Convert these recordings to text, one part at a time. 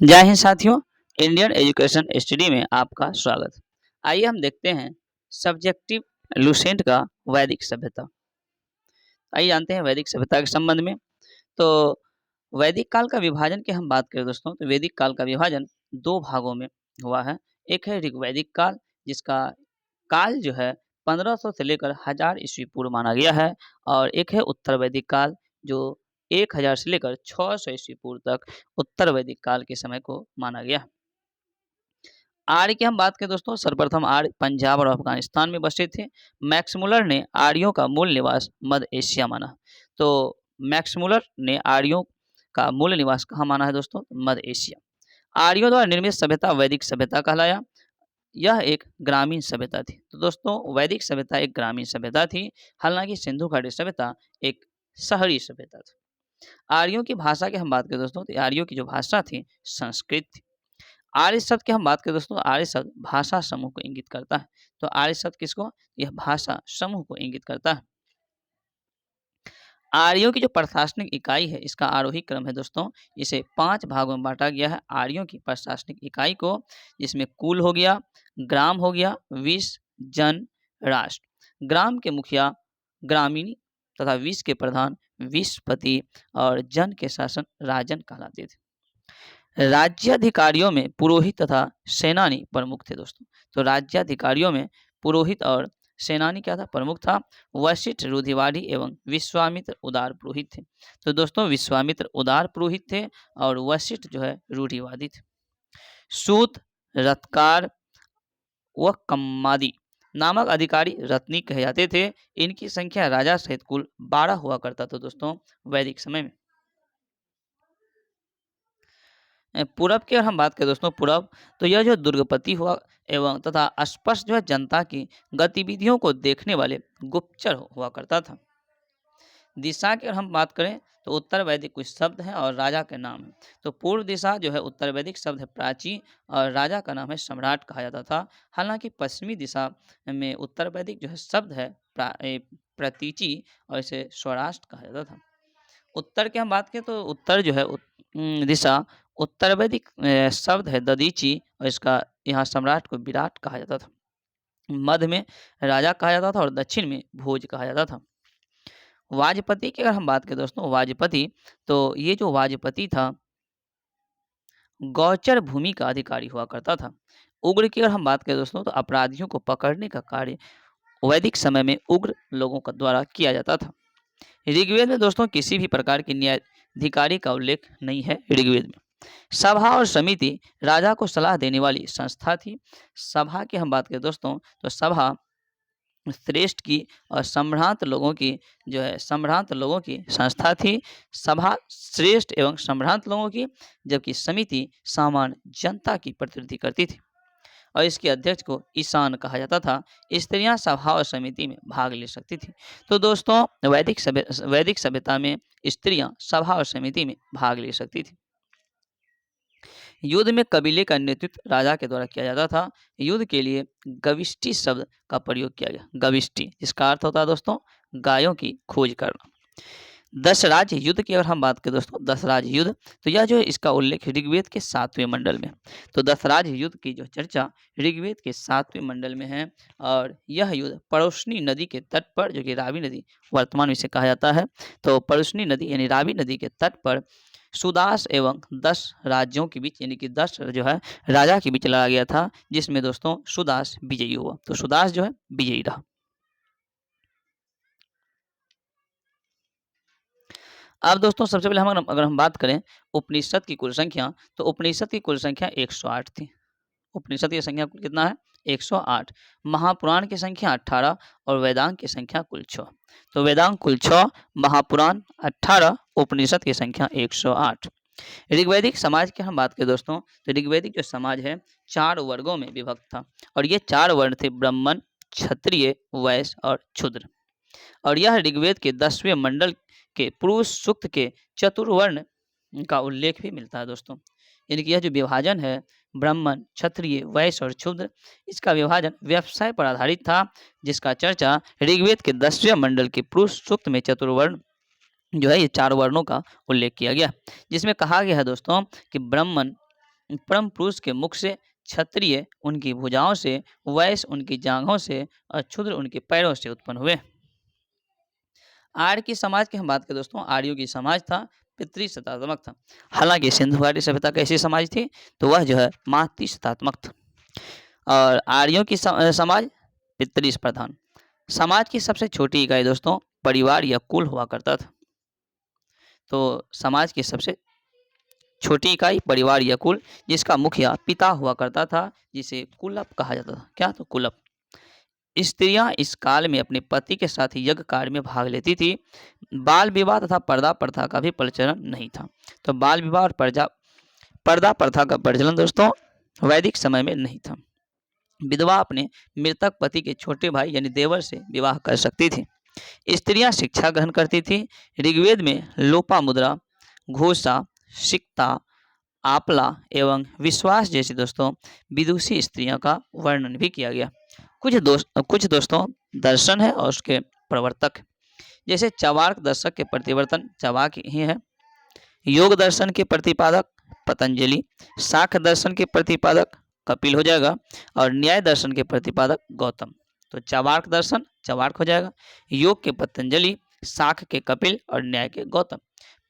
जय हिंद साथियों, Indian education study में आपका स्वागत। आइए हम देखते हैं सब्जेक्टिव लुसेंट का वैदिक सभ्यता। आइए जानते हैं वैदिक सभ्यता के संबंध में। तो वैदिक काल का विभाजन की हम बात करें दोस्तों, तो वैदिक काल का विभाजन दो भागों में हुआ है। एक है ऋग्वैदिक काल, जिसका काल जो है 1500 से लेकर 1000 ईस्वी पूर्व माना गया है, और एक है उत्तर वैदिक काल जो 1000 से लेकर 600 ईस्वी पूर्व तक उत्तर वैदिक काल के समय को माना गया है। आर्य की हम बात करें दोस्तों, सर्वप्रथम आर्य पंजाब और अफगानिस्तान में बसे थे। मैक्स मुलर ने आर्यों का मूल निवास मध्य एशिया माना। तो मैक्स मुलर ने आर्यों का मूल निवास कहाँ माना है दोस्तों? मध्य एशिया। आर्यों द्वारा निर्मित सभ्यता वैदिक सभ्यता कहलाया। यह एक ग्रामीण सभ्यता थी। तो दोस्तों वैदिक सभ्यता एक ग्रामीण सभ्यता थी, हालांकि सिंधु घाटी सभ्यता एक शहरी सभ्यता थी। आर्यों की भाषा की हम बात करें दोस्तों, तो आर्यों की जो भाषा थी संस्कृत थी। आर्य शब्द की हम बात करें दोस्तों, आर्य शब्द भाषा समूह को इंगित करता है। तो आर्य शब्द किसको? यह भाषा समूह को इंगित करता है। आर्यों की जो प्रशासनिक इकाई है, इसका आरोही क्रम है दोस्तों। इसे 5 भागों में बांटा गया है आर्यों की प्रशासनिक इकाई को, जिसमें कुल हो गया, ग्राम हो गया, विष, जन, राष्ट्र। ग्राम के मुखिया ग्रामीणी तथा विष के प्रधान विषपति और जन के शासन राजन कहलाते थे। राज्याधिकारियों में पुरोहित तथा सेनानी प्रमुख थे दोस्तों। तो राज्याधिकारियों में पुरोहित और सेनानी क्या था? प्रमुख था। वशिष्ठ रूढ़िवादी एवं विश्वामित्र उदार पुरोहित थे। तो दोस्तों विश्वामित्र उदार पुरोहित थे और वशिष्ठ जो है रूढ़िवादी थे। सूत, रत्कार व कम्मादी नामक अधिकारी रत्नी कहे जाते थे। इनकी संख्या राजा सहित कुल 12 हुआ करता था दोस्तों वैदिक समय में। पूरब की अगर हम बात करें दोस्तों, पूरब तो यह जो दुर्गपति हुआ एवं तथा स्पष्ट जो है जनता की गतिविधियों को देखने वाले गुप्तचर हुआ करता था। दिशा की अगर हम बात करें तो उत्तर वैदिक कुछ शब्द हैं और राजा के नाम हैं। तो पूर्व दिशा जो है उत्तर वैदिक शब्द है प्राची, और राजा का नाम है सम्राट कहा जाता था। हालांकि पश्चिमी दिशा में उत्तर वैदिक जो है शब्द है प्रतीची, और इसे स्वराष्ट्र कहा जाता था। उत्तर की हम बात करें तो उत्तर जो है दिशा उत्तर वैदिक शब्द है ददीची, और इसका यहाँ सम्राट को विराट कहा जाता था। मध्य में राजा कहा जाता था और दक्षिण में भोज कहा जाता था। वाजपति की अगर हम बात करें दोस्तों, वाजपति तो ये जो वाजपति था गौचर भूमि का अधिकारी हुआ करता था। उग्र की अगर हम बात करें दोस्तों, तो अपराधियों को पकड़ने का कार्य वैदिक समय में उग्र लोगों का द्वारा किया जाता था। ऋग्वेद में दोस्तों किसी भी प्रकार की न्यायाधिकारी का उल्लेख नहीं है। ऋग्वेद में सभा और समिति राजा को सलाह देने वाली संस्था थी। सभा की हम बात करें दोस्तों, तो सभा श्रेष्ठ की और संभ्रांत लोगों की जो है संभ्रांत लोगों की संस्था थी। सभा श्रेष्ठ एवं संभ्रांत लोगों की, जबकि समिति सामान्य जनता की प्रतिनिधि करती थी, और इसके अध्यक्ष को ईशान कहा जाता था। स्त्रियां सभा और समिति में भाग ले सकती थी। तो दोस्तों वैदिक सभ्यता में स्त्रियां सभा और समिति में भाग ले सकती थी। युद्ध में कबीले का नेतृत्व राजा के द्वारा किया जाता था। युद्ध के लिए गविष्टि शब्द का प्रयोग किया गया। गविष्टि जिसका अर्थ होता है दोस्तों गायों की खोज करना। दशराज युद्ध की अगर हम बात करें दोस्तों, दशराज युद्ध तो यह जो इसका उल्लेख ऋग्वेद के 7वें मंडल में। तो दशराज युद्ध की जो चर्चा ऋग्वेद के 7वें मंडल में है, और यह युद्ध परोशनी नदी के तट पर, जो कि रावी नदी वर्तमान में इसे कहा जाता है, तो परोशनी नदी यानी रावी नदी के तट पर सुदास एवं 10 राज्यों के बीच यानी कि 10 जो है राजा के बीच लड़ा गया था, जिसमें दोस्तों सुदास विजयी हुआ। तो सुदास जो है विजयी रहा। अब दोस्तों सबसे पहले हम अगर हम बात करें उपनिषद की कुल संख्या, तो उपनिषद की कुल संख्या 108 थी। उपनिषद की संख्या कुल कितना है? 108। महापुराण की संख्या 18 और वेदांग की संख्या कुल 6। तो वेदांग कुल 6, महापुराण 18, उपनिषद की संख्या 108। ऋग्वैदिक समाज की हम बात करें दोस्तों, तो ऋग्वैदिक जो समाज है 4 वर्गों में विभक्त था, और ये 4 वर्ण थे ब्राह्मण, क्षत्रिय, वैश्य और क्षूद्र। और यह ऋग्वेद के 10वें मंडल के पुरुष सूक्त के चतुर्वर्ण का उल्लेख भी मिलता है दोस्तों। यानी कि यह जो विभाजन है ब्राह्मण, क्षत्रिय, वैश्य और क्षुद्र, इसका विभाजन व्यवसाय पर आधारित था, जिसका चर्चा ऋग्वेद के 10वें मंडल के पुरुष सूक्त में चतुर्वर्ण जो है ये 4 वर्णों का उल्लेख किया गया, जिसमें कहा गया है दोस्तों कि ब्राह्मण परम पुरुष के मुख से, क्षत्रिय उनकी भुजाओं से, वैश्य उनकी जांघों से और क्षुद्र उनके पैरों से उत्पन्न हुए। आर्य की समाज की हम बात करें दोस्तों, आर्यों की समाज था पितृ शतात्मक था। हालांकि सिंधु घाटी सभ्यता कैसी समाज थी, तो वह जो है मातृ शतात्मक था। और आर्यों की समाज पितृ प्रधान। समाज की सबसे छोटी इकाई दोस्तों परिवार या कुल हुआ करता था। तो समाज की सबसे छोटी इकाई परिवार या कुल, जिसका मुखिया पिता हुआ करता था, जिसे कुलप कहा जाता था। क्या? तो कुलप। स्त्रियां इस काल में अपने पति के साथ यज्ञ कार्य में भाग लेती थी। बाल विवाह तथा पर्दा प्रथा का भी प्रचलन नहीं था। तो बाल विवाह और पर्दा प्रथा का प्रचलन दोस्तों वैदिक समय में नहीं था। विधवा अपने मृतक पति के छोटे भाई यानी देवर से विवाह कर सकती थी। स्त्रियां शिक्षा ग्रहण करती थी। ऋग्वेद में लोपामुद्रा, घोषा, सिक्ता, आपला एवं विश्वास जैसी दोस्तों विदुषी स्त्रियों का वर्णन भी किया गया। कुछ दोस्तों दर्शन है और उसके प्रवर्तक, जैसे चवार्क दर्शक के प्रतिवर्तन चवाक ही है, योग दर्शन के प्रतिपादक पतंजलि, शाक्य दर्शन के प्रतिपादक कपिल हो जाएगा और न्याय दर्शन के प्रतिपादक गौतम। तो चवार्क दर्शन चवार्क हो जाएगा, योग के पतंजलि, शाक्य के कपिल और न्याय के गौतम।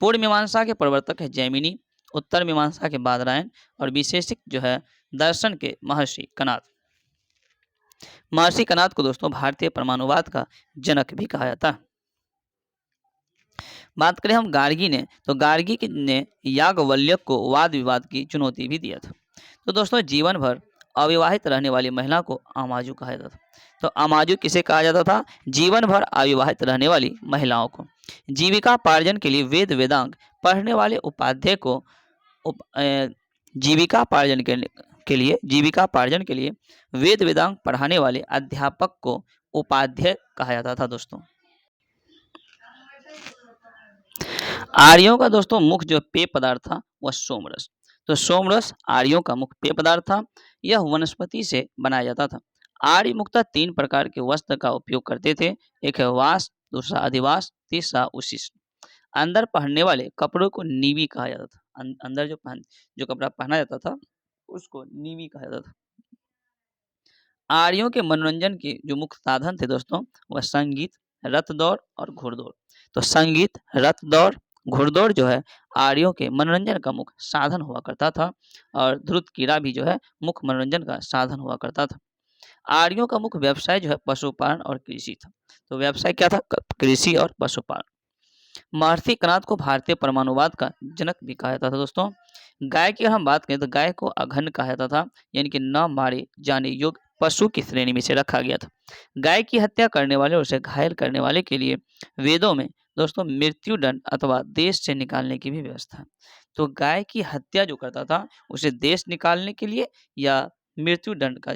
पूर्व मीमांसा के प्रवर्तक है जैमिनी, उत्तर मीमांसा के बादरायण और विशेषिक जो है दर्शन के महर्षि कनाद। महर्षि कनाद को दोस्तों भारतीय परमाणुवाद का जनक भी कहा जाता है। बात करें हम गार्गी ने, तो गार्गी ने याज्ञवल्क्य को वाद विवाद की चुनौती भी दिया था। तो दोस्तों जीवन भर अविवाहित रहने वाली महिला को अमाजु कहा जाता था। तो अमाजु किसे कहा जाता था? जीवन भर अविवाहित रहने वाली महिलाओं को। जीविकापार्जन के लिए वेद वेदांग पढ़ने वाले उपाध्याय को जीविकापार्जन के लिए वेद वेदांग पढ़ाने वाले अध्यापक को उपाध्याय कहा जाता था दोस्तों। आर्यों का दोस्तों मुख्य जो पेय पदार्थ था वह सोमरस। तो सोमरस आर्यों का मुख्य पेय पदार्थ था। यह वनस्पति से बनाया जाता था। आर्य मुख्यतः 3 प्रकार के वस्त्र का उपयोग करते थे। एक है वास, दूसरा अधिवास, तीसरा उशिष्ट। अंदर पहनने वाले कपड़ों को नीवी कहा जाता था। अंदर जो कपड़ा पहना जाता था उसको नीवी कहा जाता था। आर्यों के मनोरंजन के जो मुख्य साधन थे दोस्तों वह संगीत, रथ दौड़ और घुड़दौड़। तो संगीत, रथ दौड़, घुड़दौड़ जो है आर्यों के मनोरंजन का मुख्य साधन हुआ करता था। और ध्रुत कीड़ा भी जो है मुख्य मनोरंजन का साधन हुआ करता था। आर्यों का मुख्य व्यवसाय जो है पशुपालन और कृषि था। तो व्यवसाय क्या था? कृषि और पशुपालन। महर्षि कनाद को भारतीय परमाणुवाद का जनक भी कहा जाता था दोस्तों। गाय की अगर हम बात करें तो गाय को अघन कहा जाता था, यानी कि न मारे जाने योग्य पशु की श्रेणी में से रखा गया था। गाय की हत्या करने वाले और उसे घायल करने वाले के लिए वेदों में दोस्तों मृत्युदंड अथवा देश से निकालने की भी व्यवस्था है। तो गाय की हत्या जो करता था उसे देश निकालने के लिए या मृत्युदंड का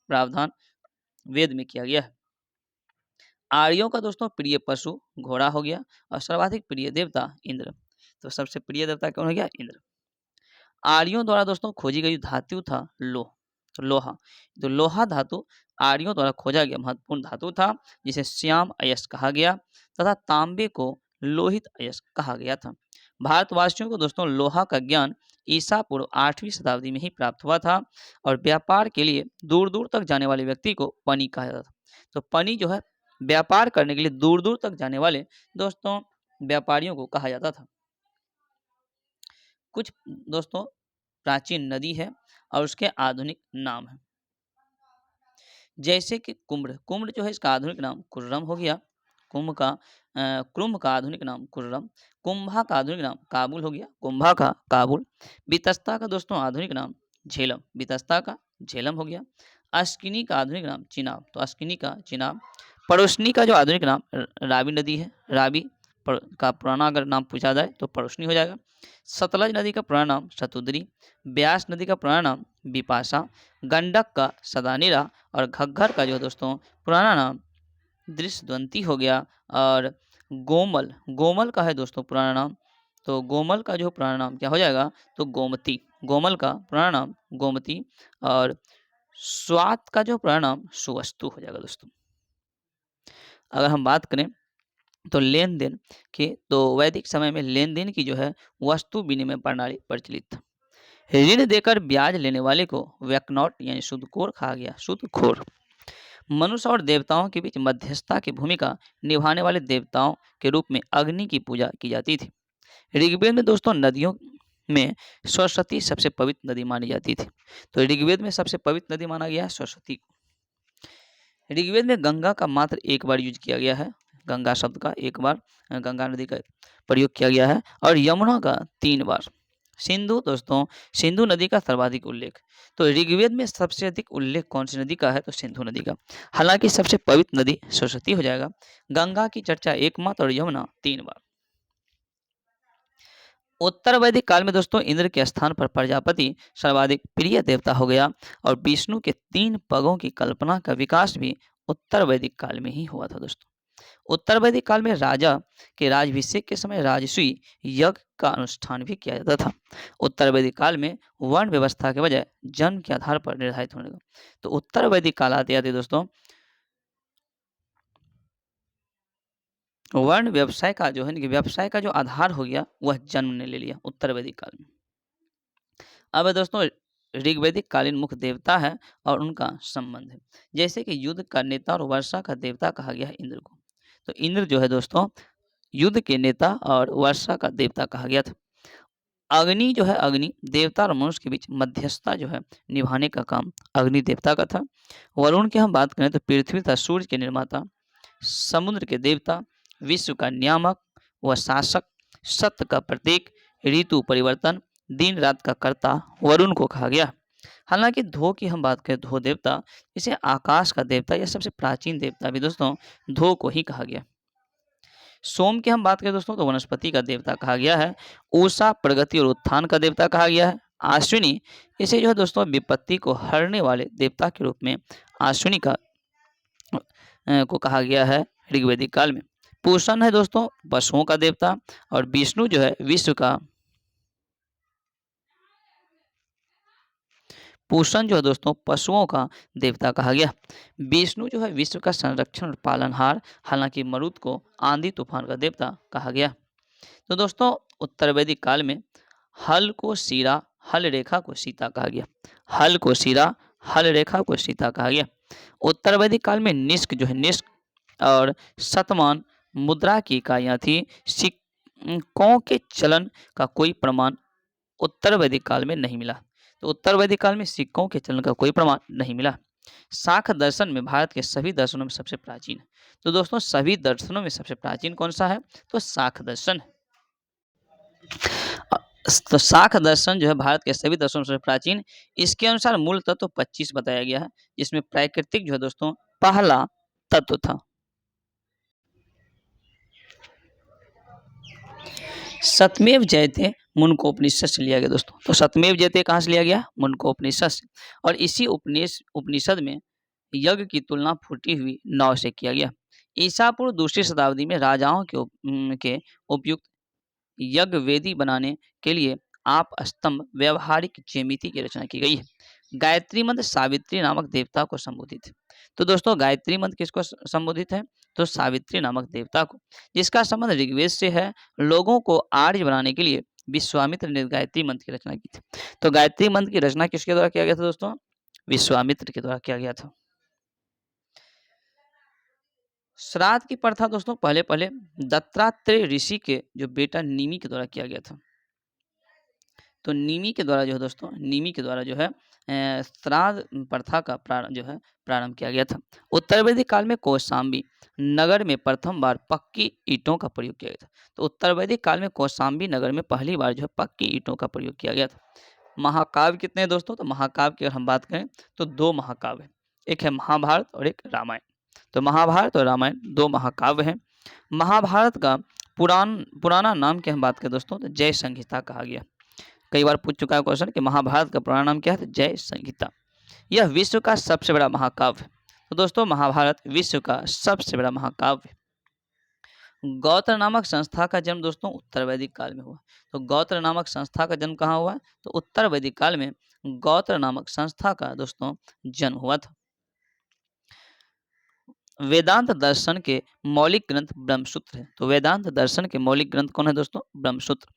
प्रावधान वेद में किया गया है। आर्यों का दोस्तों प्रिय पशु घोड़ा हो गया और सर्वाधिक प्रिय देवता इंद्र। तो सबसे प्रिय देवता कौन हो गया? इंद्र। आर्यों द्वारा दोस्तों खोजी गई धातु था लोह। तो लोहा, तो लोहा धातु आर्यों द्वारा खोजा गया महत्वपूर्ण धातु था, जिसे श्याम अयस्क कहा गया तथा तांबे को लोहित अयस्क कहा गया था। भारतवासियों को दोस्तों लोहा का ज्ञान ईसा पूर्व 8वीं शताब्दी में ही प्राप्त हुआ था। और व्यापार के लिए दूर दूर तक जाने वाले व्यक्ति को पनी कहा जाता था। तो पनी जो है व्यापार करने के लिए दूर दूर तक जाने वाले दोस्तों व्यापारियों को कहा जाता था। कुछ दोस्तों प्राचीन नदी है और उसके आधुनिक नाम है, जैसे कि कुम्भ। कुम्भ जो है इसका आधुनिक नाम कुर्रम हो गया। कुंभ का आधुनिक नाम कुर्रम। कुंभा का आधुनिक नाम काबुल हो गया, कुंभा का काबुल। बितस्ता का दोस्तों आधुनिक नाम झेलम, बितस्ता का झेलम हो गया। अस्किनी का आधुनिक नाम चिनाब, तो अस्किनी का चिनाब। पड़ोसनी का जो आधुनिक नाम रावी नदी है, रावी का पुराना अगर नाम पूछा जाए तो पड़ोसनी हो जाएगा। सतलज नदी का पुराना नाम शतुद्री। ब्यास नदी का पुराना नाम बिपाशा। गंडक का सदानीरा और घग्घर का जो दोस्तों पुराना नाम दृश्यद्वंती हो गया। और गोमल, गोमल का है दोस्तों पुराना नाम, तो गोमल का जो पुराना नाम क्या हो जाएगा? तो गोमती। गोमल का पुराना नाम गोमती। और स्वात का जो पुराना नाम सुवस्तु हो जाएगा दोस्तों। अगर हम बात करें तो लेन देन के, तो वैदिक समय में लेन देन की जो है वस्तु विनिमय प्रणाली प्रचलित था। ऋण देकर ब्याज लेने वाले को वैकनॉट यानी सूदखोर कहा गया, सूदखोर। मनुष्य और देवताओं के बीच मध्यस्थता की भूमिका निभाने वाले देवताओं के रूप में अग्नि की पूजा की जाती थी। ऋग्वेद में दोस्तों नदियों में सरस्वती सबसे पवित्र नदी मानी जाती थी। तो ऋग्वेद में सबसे पवित्र नदी माना गया है सरस्वती को। ऋग्वेद में गंगा का मात्र एक बार यूज किया गया है, गंगा शब्द का एक बार गंगा नदी का प्रयोग किया गया है, और यमुना का 3 बार। सिंधु दोस्तों, सिंधु नदी का सर्वाधिक उल्लेख। तो ऋग्वेद में सबसे अधिक उल्लेख कौन सी नदी का है? तो सिंधु नदी का। हालांकि सबसे पवित्र नदी सरस्वती हो जाएगा। गंगा की चर्चा एकमात्र और यमुना 3 बार। उत्तर वैदिक काल में दोस्तों इंद्र के स्थान पर प्रजापति सर्वाधिक प्रिय देवता हो गया, और विष्णु के 3 पगों की कल्पना का विकास भी उत्तर वैदिक काल में ही हुआ था दोस्तों। उत्तर वैदिक काल में राजा के राजाभिषेक के समय राजसूय यज्ञ का अनुष्ठान भी किया जाता था। उत्तर वैदिक काल में वर्ण व्यवस्था के बजाय जन्म के आधार पर निर्धारित होने लगा। तो उत्तर वैदिक काल आते आते दोस्तों वर्ण व्यवसाय का जो है ना, व्यवसाय का जो आधार हो गया वह जन्म ने ले लिया उत्तर वैदिक काल में। अब दोस्तों ऋग्वैदिक कालीन मुख्य देवता है और उनका संबंध है। जैसे कि युद्ध का नेता और वर्षा का देवता कहा गया है इंद्र को। तो इंद्र जो है दोस्तों युद्ध के नेता और वर्षा का देवता कहा गया था। अग्नि जो है, अग्नि देवता और मनुष्य के बीच मध्यस्थता जो है निभाने का काम अग्नि देवता का था। वरुण की हम बात करें तो पृथ्वी तथा सूर्य के निर्माता, समुद्र के देवता, विश्व का नियामक व शासक, सत्य का प्रतीक, ऋतु परिवर्तन, दिन रात का कर्ता वरुण को कहा गया। हालांकि धो की हम बात करें, धो देवता इसे आकाश का देवता या सबसे प्राचीन देवता भी दोस्तों धो को ही कहा गया। सोम की हम बात करें दोस्तों तो वनस्पति का देवता कहा गया है। ऊषा प्रगति और उत्थान का देवता कहा गया है। अश्विनी इसे जो है दोस्तों विपत्ति को हरने वाले देवता के रूप में अश्विनी का को कहा गया है ऋग्वैदिक काल में। पूषण है दोस्तों पशुओं का देवता, और विष्णु जो है विश्व का पूषण जो है दोस्तों पशुओं का देवता कहा गया। विष्णु जो है विश्व का संरक्षण और पालनहार, हालांकि मरुत को आंधी तूफान का देवता कहा गया। तो दोस्तों उत्तर वैदिक काल में हल को सीरा, हल रेखा को सीता कहा गया। हल को सीरा, हल रेखा को सीता कहा गया। उत्तर वैदिक काल में निष्क जो है, निष्क और शतमान मुद्रा की इकाइयाँ थी। सिक्कों के चलन का कोई प्रमाण उत्तर वैदिक काल में नहीं मिला। तो उत्तर वैदिक काल में सिक्कों के चलन का कोई प्रमाण नहीं मिला। शाख दर्शन में भारत के सभी दर्शनों में सबसे प्राचीन है। तो दोस्तों सभी दर्शनों में सबसे प्राचीन कौन सा है? तो शाख दर्शन। तो शाख दर्शन जो है भारत के सभी दर्शनों से प्राचीन। इसके अनुसार मूल तत्व 25 बताया गया है, जिसमें प्राकृतिक जो है दोस्तों पहला तत्व था। सतमेव जयते मुंडकोपनिषद से लिया गया दोस्तों। तो सतमेव जयते कहाँ से लिया गया? मुंडकोपनिषद से। और इसी उपनिषद में यज्ञ की तुलना फूटी हुई नाव से किया गया। ईसा पूर्व दूसरी शताब्दी में राजाओं के उपयुक्त यज्ञ वेदी बनाने के लिए आप स्तंभ व्यवहारिक ज्यामिति की रचना की गई है। गायत्री मंत्र सावित्री नामक देवता को संबोधित है। तो दोस्तों गायत्री मंत्र किसको संबोधित है? तो सावित्री नामक देवता को, जिसका संबंध ऋग्वेद से है। लोगों को आर्य बनाने के लिए विश्वामित्र ने गायत्री मंत्र की रचना की थी। तो गायत्री मंत्र की रचना किसके द्वारा किया गया था दोस्तों? विश्वामित्र के द्वारा किया गया था। श्राद्ध की प्रथा दोस्तों पहले पहले दत्तात्रेय ऋषि के जो बेटा निमि के द्वारा किया गया था। तो निमि के द्वारा जो है दोस्तों, निमि के द्वारा जो है श्राद्ध प्रथा का प्रारंभ किया गया था। उत्तर वैदिक काल में कौशाम्बी नगर में प्रथम बार पक्की ईंटों का प्रयोग किया गया था। तो उत्तर वैदिक काल में कौशाम्बी नगर में पहली बार जो है पक्की ईंटों का प्रयोग किया गया था। महाकाव्य कितने हैं दोस्तों? तो महाकाव्य की अगर हम बात करें तो 2 महाकाव्य हैं, एक है महाभारत और एक रामायण। तो महाभारत और रामायण 2 महाकाव्य हैं। महाभारत का पुराना नाम की हम बात करें दोस्तों तो जय संहिता कहा गया। कई बार पूछ चुका है क्वेश्चन कि महाभारत का पुराना नाम क्या है? तो जय संहिता। यह विश्व का सबसे बड़ा महाकाव्य है। तो दोस्तों महाभारत विश्व का सबसे बड़ा महाकाव्य। गौत्र नामक संस्था का जन्म दोस्तों उत्तर वैदिक काल में हुआ। तो गौत्र नामक संस्था का जन्म कहाँ हुआ? तो उत्तर वैदिक काल में गौत्र नामक संस्था का दोस्तों जन्म हुआ था। वेदांत दर्शन के मौलिक ग्रंथ ब्रह्मसूत्र है। तो वेदांत दर्शन के मौलिक ग्रंथ कौन है दोस्तों? ब्रह्मसूत्र।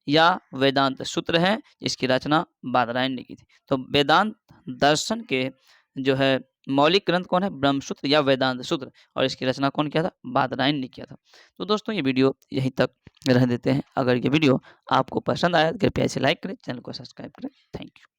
या वेदांत सूत्र हैं, इसकी रचना बादरायण ने की थी। तो वेदांत दर्शन के जो है मौलिक ग्रंथ कौन है? ब्रह्मसूत्र या वेदांत सूत्र, और इसकी रचना कौन किया था? बादरायण ने किया था। तो दोस्तों ये वीडियो यहीं तक रहने देते हैं। अगर ये वीडियो आपको पसंद आया तो कृपया इसे लाइक करें, चैनल को सब्सक्राइब करें। Thank you.